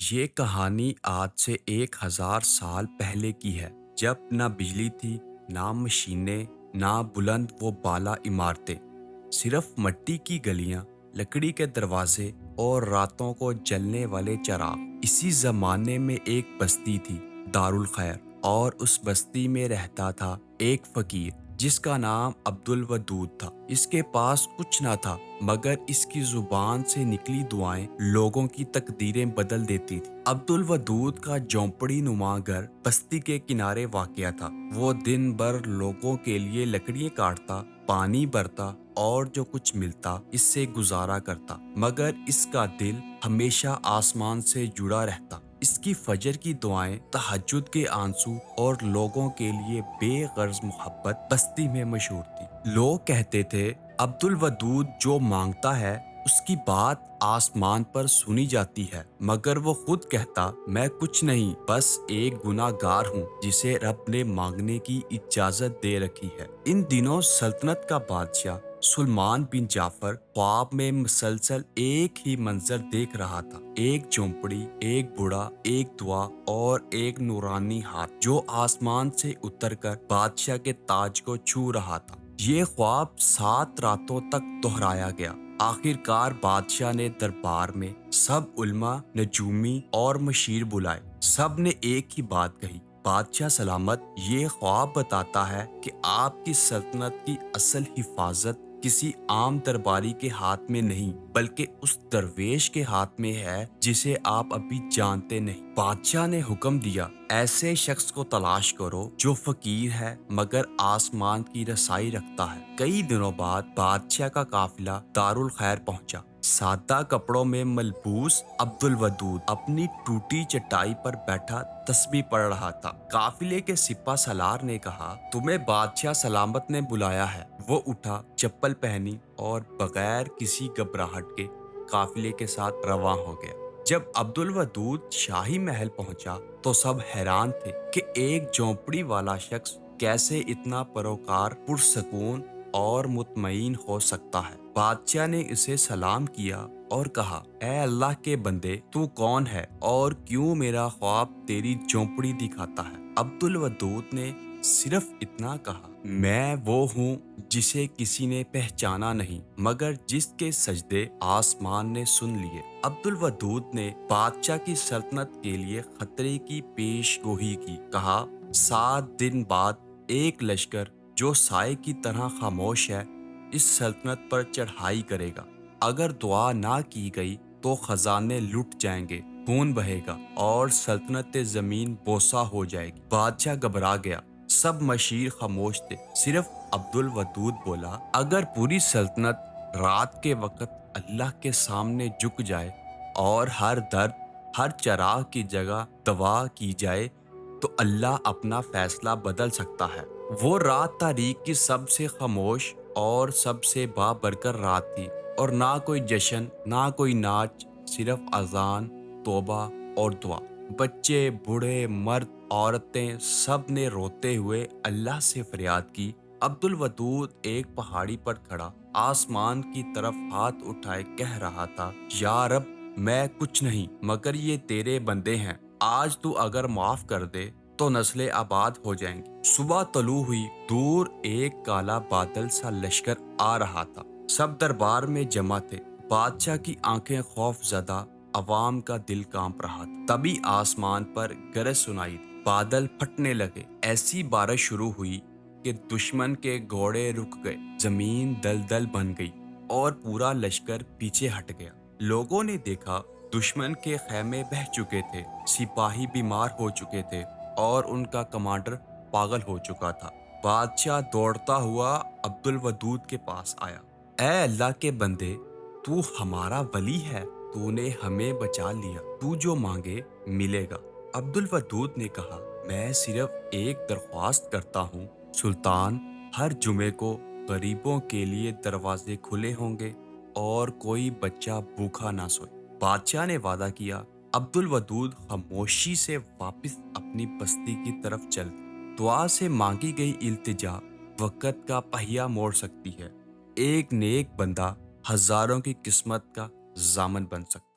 یہ کہانی آج سے 1000 سال پہلے کی ہے، جب نہ بجلی تھی، نہ مشینیں، نہ بلند و بالا عمارتیں، صرف مٹی کی گلیاں، لکڑی کے دروازے اور راتوں کو جلنے والے چراغ۔ اسی زمانے میں ایک بستی تھی، دارالخیر، اور اس بستی میں رہتا تھا ایک فقیر جس کا نام عبدالودود تھا۔ اس کے پاس کچھ نہ تھا، مگر اس کی زبان سے نکلی دعائیں لوگوں کی تقدیریں بدل دیتی تھی۔ عبدالودود کا جھونپڑی نما گھر بستی کے کنارے واقع تھا۔ وہ دن بھر لوگوں کے لیے لکڑیاں کاٹتا، پانی بھرتا اور جو کچھ ملتا اس سے گزارا کرتا، مگر اس کا دل ہمیشہ آسمان سے جڑا رہتا۔ اس کی فجر کی دعائیں، تہجد کے آنسو اور لوگوں کے لیے بے غرض محبت بستی میں مشہور تھی۔ لوگ کہتے تھے عبدالودود جو مانگتا ہے اس کی بات آسمان پر سنی جاتی ہے، مگر وہ خود کہتا میں کچھ نہیں، بس ایک گناہ گار ہوں جسے رب نے مانگنے کی اجازت دے رکھی ہے۔ ان دنوں سلطنت کا بادشاہ سلمان بن جعفر خواب میں مسلسل ایک ہی منظر دیکھ رہا تھا، ایک جھونپڑی، ایک بوڑھا، ایک دعا اور ایک نورانی ہاتھ جو آسمان سے اتر کر بادشاہ کے تاج کو چھو رہا تھا۔ یہ خواب 7 راتوں تک دہرایا گیا۔ آخر کار بادشاہ نے دربار میں سب علماء، نجومی اور مشیر بلائے۔ سب نے ایک ہی بات کہی، بادشاہ سلامت، یہ خواب بتاتا ہے کہ آپ کی سلطنت کی اصل حفاظت کسی عام درباری کے ہاتھ میں نہیں، بلکہ اس درویش کے ہاتھ میں ہے جسے آپ ابھی جانتے نہیں۔ بادشاہ نے حکم دیا، ایسے شخص کو تلاش کرو جو فقیر ہے مگر آسمان کی رسائی رکھتا ہے۔ کئی دنوں بعد بادشاہ کا قافلہ دارالخیر پہنچا۔ سادہ کپڑوں میں ملبوس عبدالودود اپنی ٹوٹی چٹائی پر بیٹھا تسبیح پڑھ رہا تھا۔ قافلے کے سپہ سالار نے کہا، تمہیں بادشاہ سلامت نے بلایا ہے۔ وہ اٹھا، چپل پہنی اور بغیر کسی گھبراہٹ کے قافلے کے ساتھ رواں ہو گیا۔ جب عبدالودود شاہی محل پہنچا تو سب حیران تھے کہ ایک جھونپڑی والا شخص کیسے اتنا پروکار، پرسکون اور مطمئن ہو سکتا ہے۔ بادشاہ نے اسے سلام کیا اور کہا، اے اللہ کے بندے، تو کون ہے اور کیوں میرا خواب تیری جھونپڑی دکھاتا ہے؟ عبدالودود نے صرف اتنا کہا، میں وہ ہوں جسے کسی نے پہچانا نہیں، مگر جس کے سجدے آسمان نے سن لیے۔ عبدالودود نے بادشاہ کی سلطنت کے لیے خطرے کی پیش گوئی کی، کہا، 7 دن بعد ایک لشکر جو سائے کی طرح خاموش ہے اس سلطنت پر چڑھائی کرے گا۔ اگر دعا نہ کی گئی تو خزانے لٹ جائیں گے، خون بہے گا اور سلطنت زمین بوسہ ہو جائے گی۔ بادشاہ گھبرا گیا، سب مشیر خاموش تھے، صرف عبدالودود بولا، اگر پوری سلطنت رات کے وقت اللہ کے سامنے جھک جائے اور ہر درد، ہر چراغ کی جگہ دعا کی جائے تو اللہ اپنا فیصلہ بدل سکتا ہے۔ وہ رات تاریخ کی سب سے خاموش اور سب سے بابرکت رات تھی، اور نہ کوئی جشن، نہ کوئی ناچ، صرف اذان، توبہ اور دعا۔ بچے، بوڑھے، مرد، عورتیں، سب نے روتے ہوئے اللہ سے فریاد کی۔ عبدالودود ایک پہاڑی پر کھڑا آسمان کی طرف ہاتھ اٹھائے کہہ رہا تھا، یا رب، میں کچھ نہیں مگر یہ تیرے بندے ہیں، آج تو اگر معاف کر دے تو نسلیں آباد ہو جائیں گی۔ صبح طلوع ہوئی، دور ایک کالا بادل سا لشکر آ رہا تھا، سب دربار میں جمع تھے، بادشاہ کی آنکھیں خوف زدہ، عوام کا دل کانپ رہا تھا۔ تبھی آسمان پر گرج سنائی دی، بادل پھٹنے لگے، ایسی بارش شروع ہوئی کہ دشمن کے گھوڑے رک گئے، زمین دلدل بن گئی اور پورا لشکر پیچھے ہٹ گیا۔ لوگوں نے دیکھا دشمن کے خیمے بہہ چکے تھے، سپاہی بیمار ہو چکے تھے اور ان کا کمانڈر پاگل ہو چکا تھا۔ بادشاہ دوڑتا ہوا عبدالودود کے پاس آیا، اے اللہ کے بندے، تو ہمارا ولی ہے، تو نے ہمیں بچا لیا، تو جو مانگے ملے گا۔ عبدالودود نے کہا، میں صرف ایک درخواست کرتا ہوں سلطان، ہر جمعے کو غریبوں کے لیے دروازے کھلے ہوں گے اور کوئی بچہ بھوکا نہ سوئے۔ بادشاہ نے وعدہ کیا۔ عبدالودود خاموشی سے واپس اپنی بستی کی طرف چل دی۔ دعا سے مانگی گئی التجا وقت کا پہیہ موڑ سکتی ہے، ایک نیک بندہ ہزاروں کی قسمت کا ضامن بن سکتا ہے۔